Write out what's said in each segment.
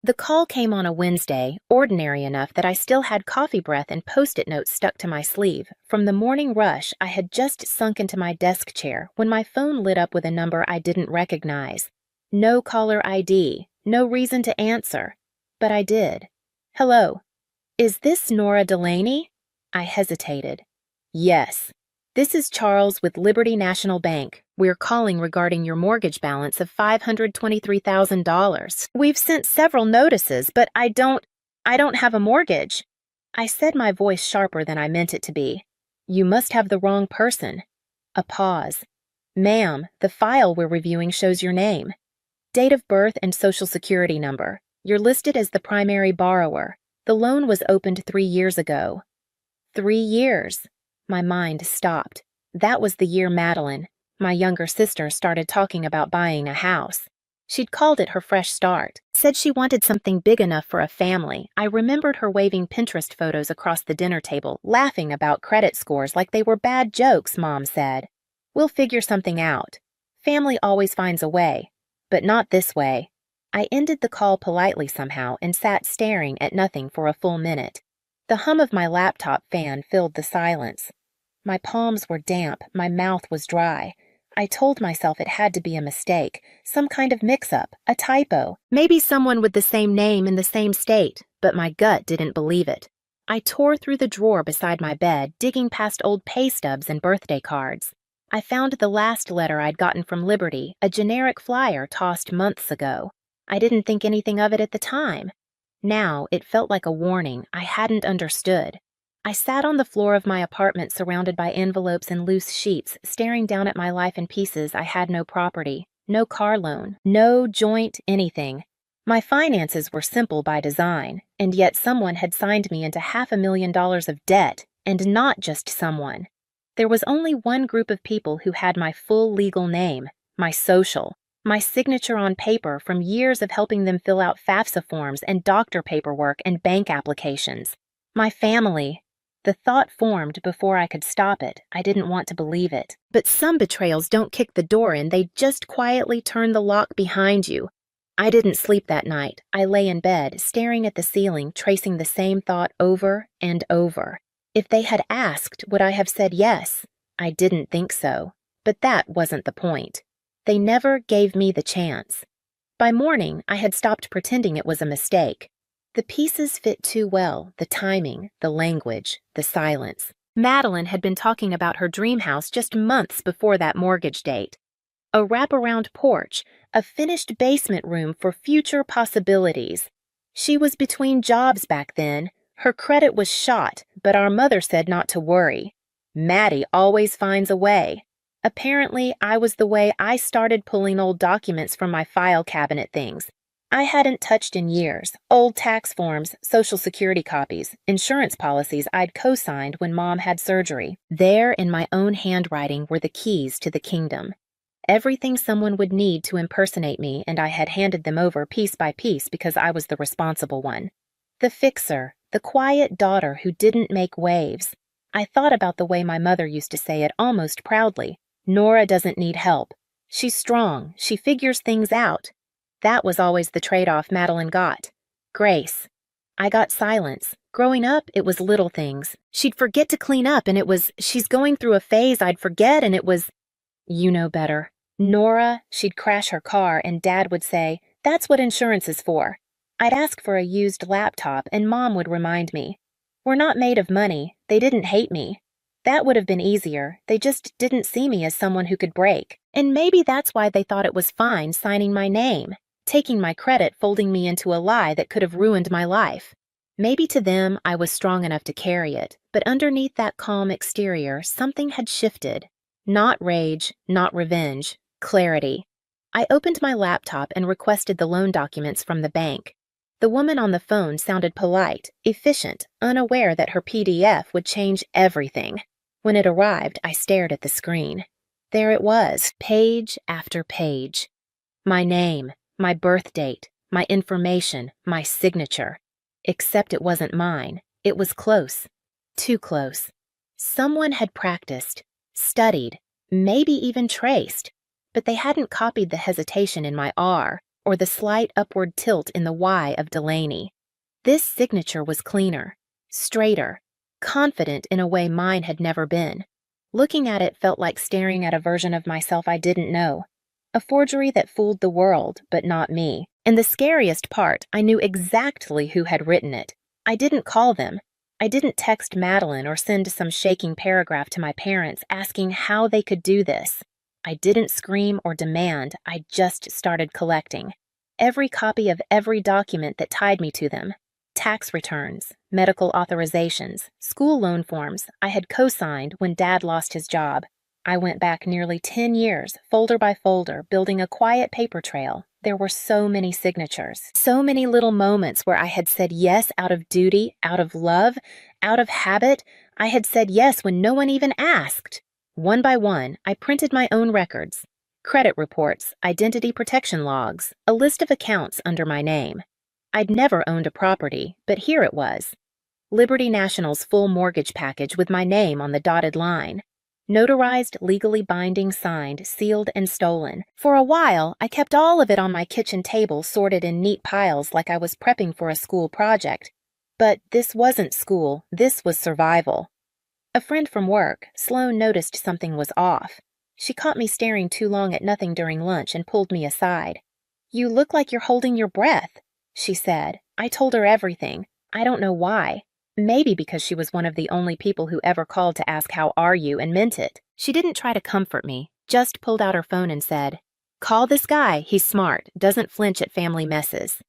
The call came on a Wednesday, ordinary enough that I still had coffee breath and post-it notes stuck to my sleeve. From the morning rush, I had just sunk into my desk chair when my phone lit up with a number I didn't recognize. No caller ID, no reason to answer. But I did. Hello. Is this Nora Delaney? I hesitated. Yes. This is Charles with Liberty National Bank. We're calling regarding your mortgage balance of $523,000. We've sent several notices, but I don't have a mortgage. I said, my voice sharper than I meant it to be. You must have the wrong person. A pause. Ma'am, the file we're reviewing shows your name. Date of birth and social security number. You're listed as the primary borrower. The loan was opened 3 years ago. 3 years. My mind stopped. That was the year Madeline, my younger sister, started talking about buying a house. She'd called it her fresh start, said she wanted something big enough for a family. I remembered her waving Pinterest photos across the dinner table, laughing about credit scores like they were bad jokes, Mom said. We'll figure something out. Family always finds a way, but not this way. I ended the call politely somehow and sat staring at nothing for a full minute. The hum of my laptop fan filled the silence. My palms were damp, my mouth was dry. I told myself it had to be a mistake, some kind of mix-up, a typo, maybe someone with the same name in the same state, but my gut didn't believe it. I tore through the drawer beside my bed, digging past old pay stubs and birthday cards. I found the last letter I'd gotten from Liberty, a generic flyer tossed months ago. I didn't think anything of it at the time. Now it felt like a warning I hadn't understood. I sat on the floor of my apartment surrounded by envelopes and loose sheets, staring down at my life in pieces. I had no property, no car loan, no joint anything. My finances were simple by design, and yet someone had signed me into $500,000 of debt, and not just someone. There was only one group of people who had my full legal name, my social, my signature on paper from years of helping them fill out FAFSA forms and doctor paperwork and bank applications. My family. The thought formed before I could stop it. I didn't want to believe it. But some betrayals don't kick the door in, they just quietly turn the lock behind you. I didn't sleep that night. I lay in bed, staring at the ceiling, tracing the same thought over and over. If they had asked, would I have said yes? I didn't think so. But that wasn't the point. They never gave me the chance. By morning, I had stopped pretending it was a mistake. The pieces fit too well, the timing, the language, the silence. Madeline had been talking about her dream house just months before that mortgage date. A wraparound porch, a finished basement room for future possibilities. She was between jobs back then. Her credit was shot, but our mother said not to worry. Maddie always finds a way. Apparently, I was the way. I started pulling old documents from my file cabinet things I hadn't touched in years, old tax forms, social security copies, insurance policies I'd co-signed when Mom had surgery. There in my own handwriting were the keys to the kingdom. Everything someone would need to impersonate me, and I had handed them over piece by piece because I was the responsible one. The fixer, the quiet daughter who didn't make waves. I thought about the way my mother used to say it almost proudly. Nora doesn't need help. She's strong. She figures things out. That was always the trade-off Madeline got. Grace. I got silence. Growing up, it was little things. She'd forget to clean up, and it was, she's going through a phase. I'd forget, and it was, you know better. Nora, she'd crash her car, and Dad would say, that's what insurance is for. I'd ask for a used laptop, and Mom would remind me. We're not made of money. They didn't hate me. That would have been easier. They just didn't see me as someone who could break. And maybe that's why they thought it was fine signing my name. Taking my credit, folding me into a lie that could have ruined my life. Maybe to them, I was strong enough to carry it, but underneath that calm exterior, something had shifted. Not rage, not revenge, clarity. I opened my laptop and requested the loan documents from the bank. The woman on the phone sounded polite, efficient, unaware that her PDF would change everything. When it arrived, I stared at the screen. There it was, page after page. My name. My birth date, my information, my signature. Except it wasn't mine. It was close. Too close. Someone had practiced, studied, maybe even traced, but they hadn't copied the hesitation in my R or the slight upward tilt in the Y of Delaney. This signature was cleaner, straighter, confident in a way mine had never been. Looking at it felt like staring at a version of myself I didn't know. A forgery that fooled the world, but not me. And the scariest part, I knew exactly who had written it. I didn't call them. I didn't text Madeline or send some shaking paragraph to my parents asking how they could do this. I didn't scream or demand, I just started collecting. Every copy of every document that tied me to them. Tax returns, medical authorizations, school loan forms I had co-signed when Dad lost his job. I went back nearly 10 years, folder by folder, building a quiet paper trail. There were so many signatures, so many little moments where I had said yes out of duty, out of love, out of habit. I had said yes when no one even asked. One by one, I printed my own records, credit reports, identity protection logs, a list of accounts under my name. I'd never owned a property, but here it was. Liberty National's full mortgage package with my name on the dotted line. Notarized, legally binding, signed, sealed, and stolen. For a while, I kept all of it on my kitchen table sorted in neat piles like I was prepping for a school project. But this wasn't school, this was survival. A friend from work, Sloan, noticed something was off. She caught me staring too long at nothing during lunch and pulled me aside. "You look like you're holding your breath," she said. I told her everything. I don't know why. Maybe because she was one of the only people who ever called to ask how are you and meant it. She didn't try to comfort me, just pulled out her phone and said, "Call this guy, he's smart, doesn't flinch at family messes."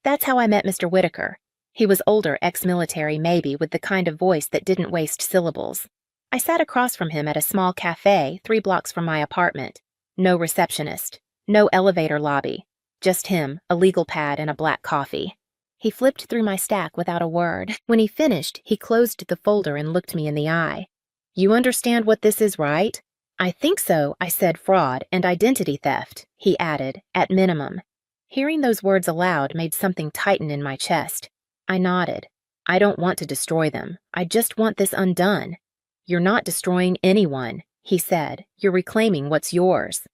That's how I met Mr. Whitaker. He was older, ex-military maybe, with the kind of voice that didn't waste syllables. I sat across from him at a small cafe 3 blocks from my apartment. No receptionist, no elevator lobby, just him, a legal pad, and a black coffee. He flipped through my stack without a word. When he finished, he closed the folder and looked me in the eye. "You understand what this is, right?" "I think so," I said. "Fraud and identity theft," he added, "at minimum." Hearing those words aloud made something tighten in my chest. I nodded. "I don't want to destroy them. I just want this undone." "You're not destroying anyone," he said. "You're reclaiming what's yours."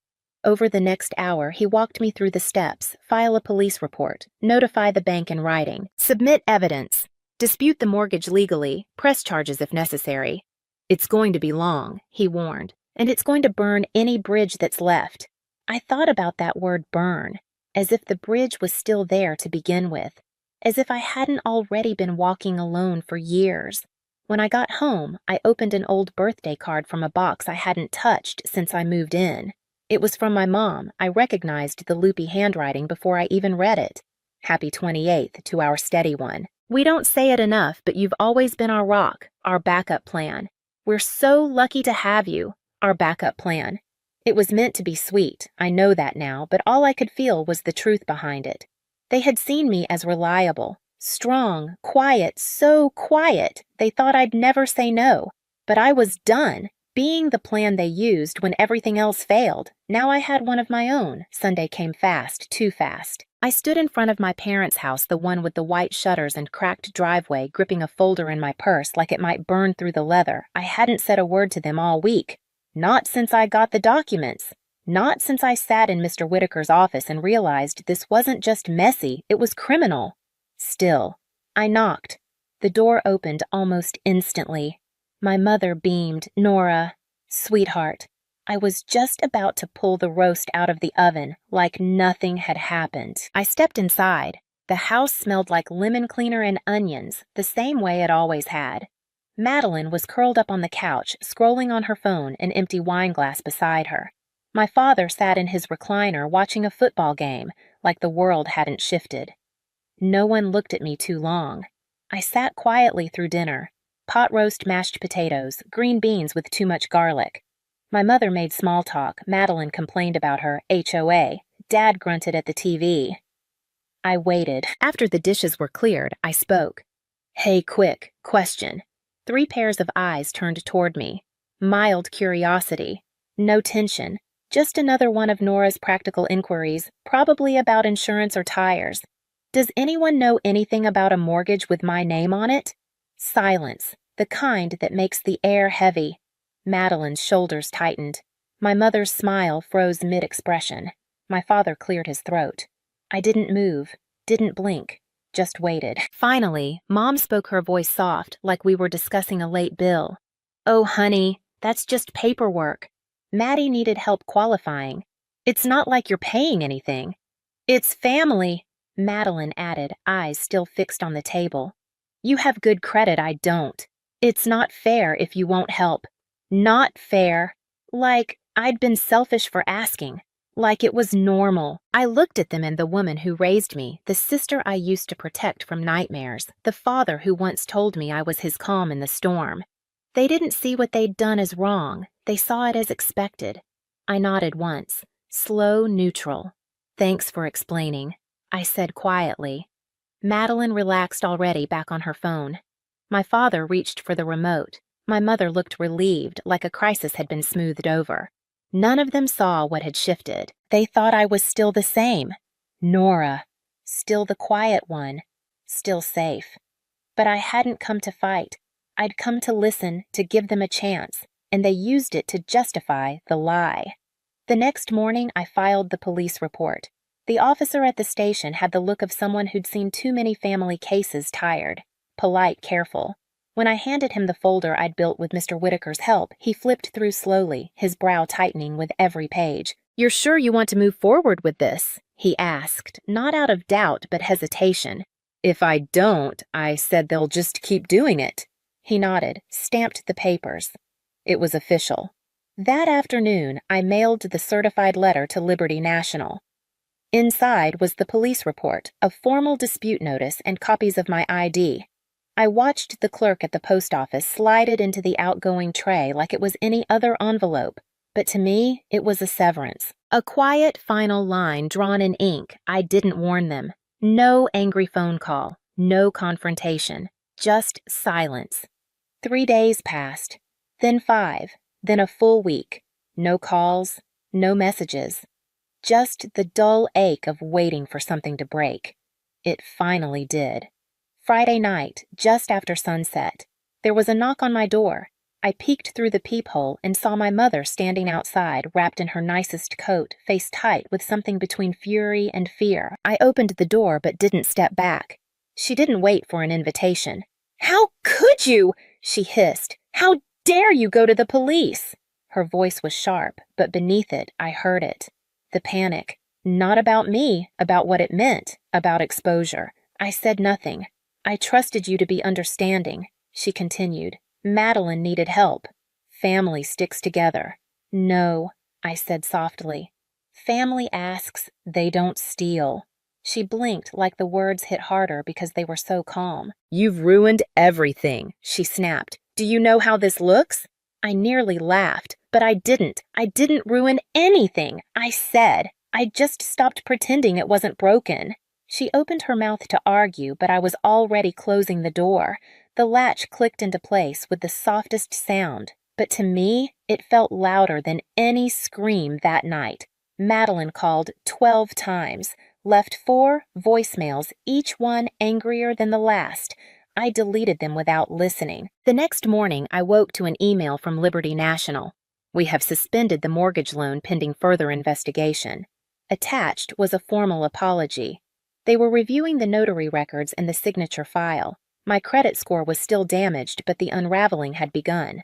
Over the next hour, he walked me through the steps, file a police report, notify the bank in writing, submit evidence, dispute the mortgage legally, press charges if necessary. "It's going to be long," he warned, "and it's going to burn any bridge that's left." I thought about that word burn, as if the bridge was still there to begin with, as if I hadn't already been walking alone for years. When I got home, I opened an old birthday card from a box I hadn't touched since I moved in. It was from my mom. I recognized the loopy handwriting before I even read it. "Happy 28th to our steady one. We don't say it enough, but you've always been our rock, our backup plan. We're so lucky to have you, our backup plan." It was meant to be sweet, I know that now, but all I could feel was the truth behind it. They had seen me as reliable, strong, quiet, so quiet, they thought I'd never say no. But I was done. Being the plan they used when everything else failed, now I had one of my own. Sunday came fast, too fast. I stood in front of my parents' house, the one with the white shutters and cracked driveway, gripping a folder in my purse like it might burn through the leather. I hadn't said a word to them all week. Not since I got the documents. Not since I sat in Mr. Whitaker's office and realized this wasn't just messy, it was criminal. Still, I knocked. The door opened almost instantly. My mother beamed. "Nora, sweetheart." I was just about to pull the roast out of the oven, like nothing had happened. I stepped inside. The house smelled like lemon cleaner and onions, the same way it always had. Madeline was curled up on the couch, scrolling on her phone, an empty wine glass beside her. My father sat in his recliner watching a football game, like the world hadn't shifted. No one looked at me too long. I sat quietly through dinner. Pot roast mashed potatoes, green beans with too much garlic. My mother made small talk. Madeline complained about her HOA. Dad grunted at the TV. I waited. After the dishes were cleared, I spoke. "Hey, quick, question." 3 pairs of eyes turned toward me. Mild curiosity. No tension. Just another one of Nora's practical inquiries, probably about insurance or tires. "Does anyone know anything about a mortgage with my name on it?" Silence, the kind that makes the air heavy. Madeline's shoulders tightened. My mother's smile froze mid-expression. My father cleared his throat. I didn't move, didn't blink, just waited. Finally, Mom spoke, her voice soft, like we were discussing a late bill. "Oh, honey, that's just paperwork. Maddie needed help qualifying. It's not like you're paying anything." "It's family," Madeline added, eyes still fixed on the table. "You have good credit, I don't. It's not fair if you won't help. Not fair. Like I'd been selfish for asking. Like it was normal." I looked at them and the woman who raised me, the sister I used to protect from nightmares, the father who once told me I was his calm in the storm. They didn't see what they'd done as wrong. They saw it as expected. I nodded once, slow, neutral. "Thanks for explaining," I said quietly. Madeline relaxed already, back on her phone. My father reached for the remote. My mother looked relieved, like a crisis had been smoothed over. None of them saw what had shifted. They thought I was still the same. Nora. Still the quiet one. Still safe. But I hadn't come to fight. I'd come to listen, to give them a chance, and they used it to justify the lie. The next morning, I filed the police report. The officer at the station had the look of someone who'd seen too many family cases, tired, polite, careful. When I handed him the folder I'd built with Mr. Whitaker's help, he flipped through slowly, his brow tightening with every page. "You're sure you want to move forward with this?" he asked, not out of doubt but hesitation. "If I don't," I said, "they'll just keep doing it." He nodded, stamped the papers. It was official. That afternoon, I mailed the certified letter to Liberty National. Inside was the police report, a formal dispute notice, and copies of my ID. I watched the clerk at the post office slide it into the outgoing tray like it was any other envelope, but to me, it was a severance. A quiet, final line drawn in ink. I didn't warn them. No angry phone call, no confrontation, just silence. 3 days passed, then 5, then a full week. No calls, no messages. Just the dull ache of waiting for something to break. It finally did. Friday night, just after sunset, there was a knock on my door. I peeked through the peephole and saw my mother standing outside, wrapped in her nicest coat, face tight with something between fury and fear. I opened the door but didn't step back. She didn't wait for an invitation. "How could you?" she hissed. "How dare you go to the police?" Her voice was sharp, but beneath it, I heard it. The panic. Not about me, about what it meant, about exposure. I said nothing. "I trusted you to be understanding," she continued. "Madeline needed help. Family sticks together." "No," I said softly. "Family asks, they don't steal." She blinked like the words hit harder because they were so calm. "You've ruined everything," she snapped. "Do you know how this looks?" I nearly laughed, but I didn't. I didn't ruin anything, I said. I just stopped pretending it wasn't broken. She opened her mouth to argue, but I was already closing the door. The latch clicked into place with the softest sound, but to me, it felt louder than any scream that night. Madeline called 12 times, left 4 voicemails, each one angrier than the last. I deleted them without listening. The next morning, I woke to an email from Liberty National. "We have suspended the mortgage loan pending further investigation." Attached was a formal apology. They were reviewing the notary records and the signature file. My credit score was still damaged, but the unraveling had begun.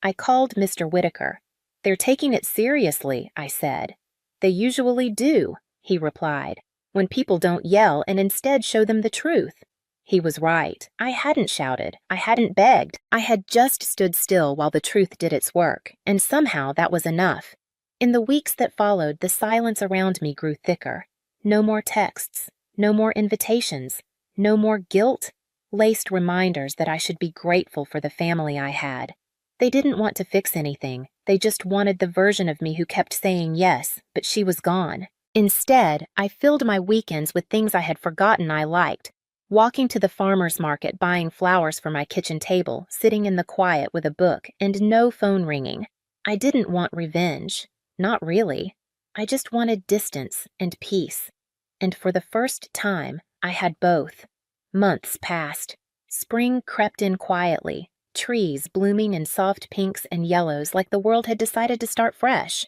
I called Mr. Whitaker. "They're taking it seriously," I said. "They usually do," he replied, "when people don't yell and instead show them the truth." He was right. I hadn't shouted. I hadn't begged. I had just stood still while the truth did its work, and somehow that was enough. In the weeks that followed, the silence around me grew thicker. No more texts. No more invitations. No more guilt-laced reminders that I should be grateful for the family I had. They didn't want to fix anything. They just wanted the version of me who kept saying yes, but she was gone. Instead, I filled my weekends with things I had forgotten I liked. Walking to the farmer's market, buying flowers for my kitchen table, sitting in the quiet with a book, and no phone ringing. I didn't want revenge. Not really. I just wanted distance and peace. And for the first time, I had both. Months passed. Spring crept in quietly, trees blooming in soft pinks and yellows like the world had decided to start fresh.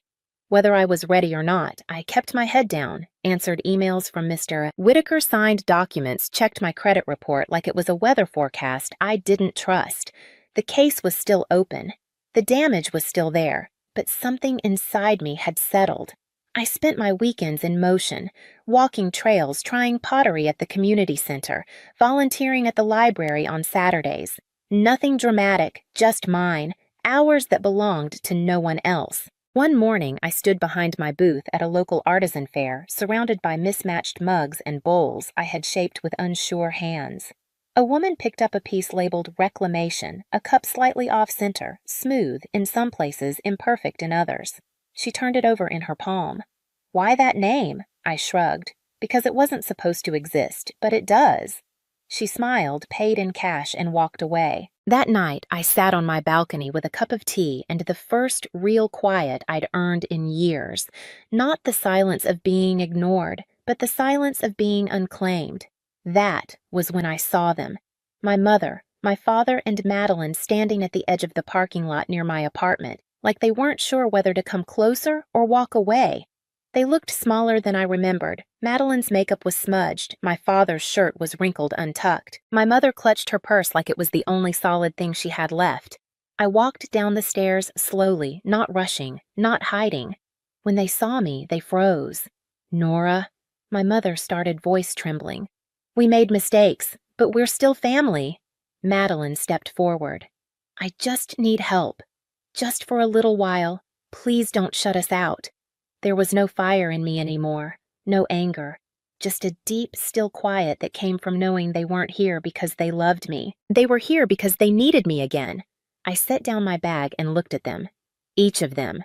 Whether I was ready or not, I kept my head down, answered emails from Mr. Whitaker, signed documents, checked my credit report like it was a weather forecast I didn't trust. The case was still open. The damage was still there, but something inside me had settled. I spent my weekends in motion, walking trails, trying pottery at the community center, volunteering at the library on Saturdays. Nothing dramatic, just mine, hours that belonged to no one else. One morning, I stood behind my booth at a local artisan fair, surrounded by mismatched mugs and bowls I had shaped with unsure hands. A woman picked up a piece labeled Reclamation, a cup slightly off-center, smooth in some places, imperfect in others. She turned it over in her palm. Why that name? I shrugged. Because it wasn't supposed to exist, but it does. She smiled, paid in cash, and walked away. That night, I sat on my balcony with a cup of tea and the first real quiet I'd earned in years. Not the silence of being ignored, but the silence of being unclaimed. That was when I saw them. My mother, my father, and Madeline standing at the edge of the parking lot near my apartment, like they weren't sure whether to come closer or walk away. They looked smaller than I remembered. Madeline's makeup was smudged. My father's shirt was wrinkled untucked. My mother clutched her purse like it was the only solid thing she had left. I walked down the stairs slowly, not rushing, not hiding. When they saw me, they froze. Nora, my mother started, voice trembling. We made mistakes, but we're still family. Madeline stepped forward. I just need help. Just for a little while. Please don't shut us out. There was no fire in me anymore, no anger, just a deep, still quiet that came from knowing they weren't here because they loved me. They were here because they needed me again. I set down my bag and looked at them. Each of them.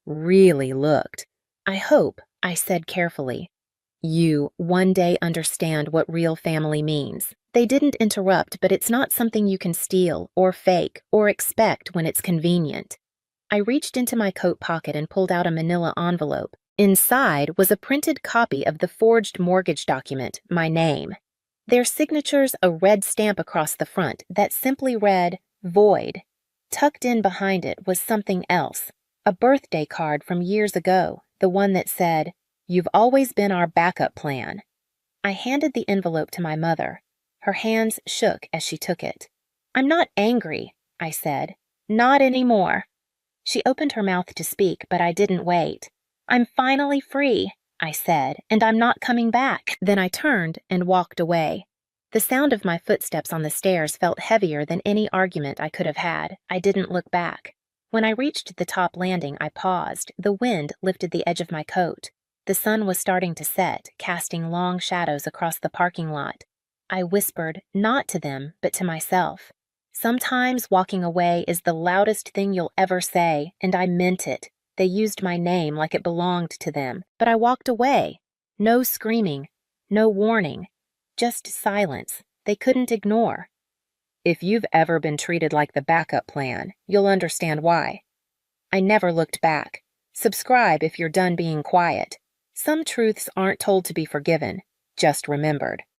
Really looked. I hope, I said carefully, you one day understand what real family means. They didn't interrupt, but it's not something you can steal or fake or expect when it's convenient. I reached into my coat pocket and pulled out a manila envelope. Inside was a printed copy of the forged mortgage document, my name. Their signatures, a red stamp across the front that simply read, Void. Tucked in behind it was something else, a birthday card from years ago, the one that said, You've always been our backup plan. I handed the envelope to my mother. Her hands shook as she took it. I'm not angry, I said. Not anymore. She opened her mouth to speak, but I didn't wait. I'm finally free, I said, and I'm not coming back. Then I turned and walked away. The sound of my footsteps on the stairs felt heavier than any argument I could have had. I didn't look back. When I reached the top landing, I paused. The wind lifted the edge of my coat. The sun was starting to set, casting long shadows across the parking lot. I whispered, not to them, but to myself. Sometimes walking away is the loudest thing you'll ever say, and I meant it. They used my name like it belonged to them, but I walked away. No screaming, no warning, just silence they couldn't ignore. If you've ever been treated like the backup plan, you'll understand why. I never looked back. Subscribe if you're done being quiet. Some truths aren't told to be forgiven, just remembered.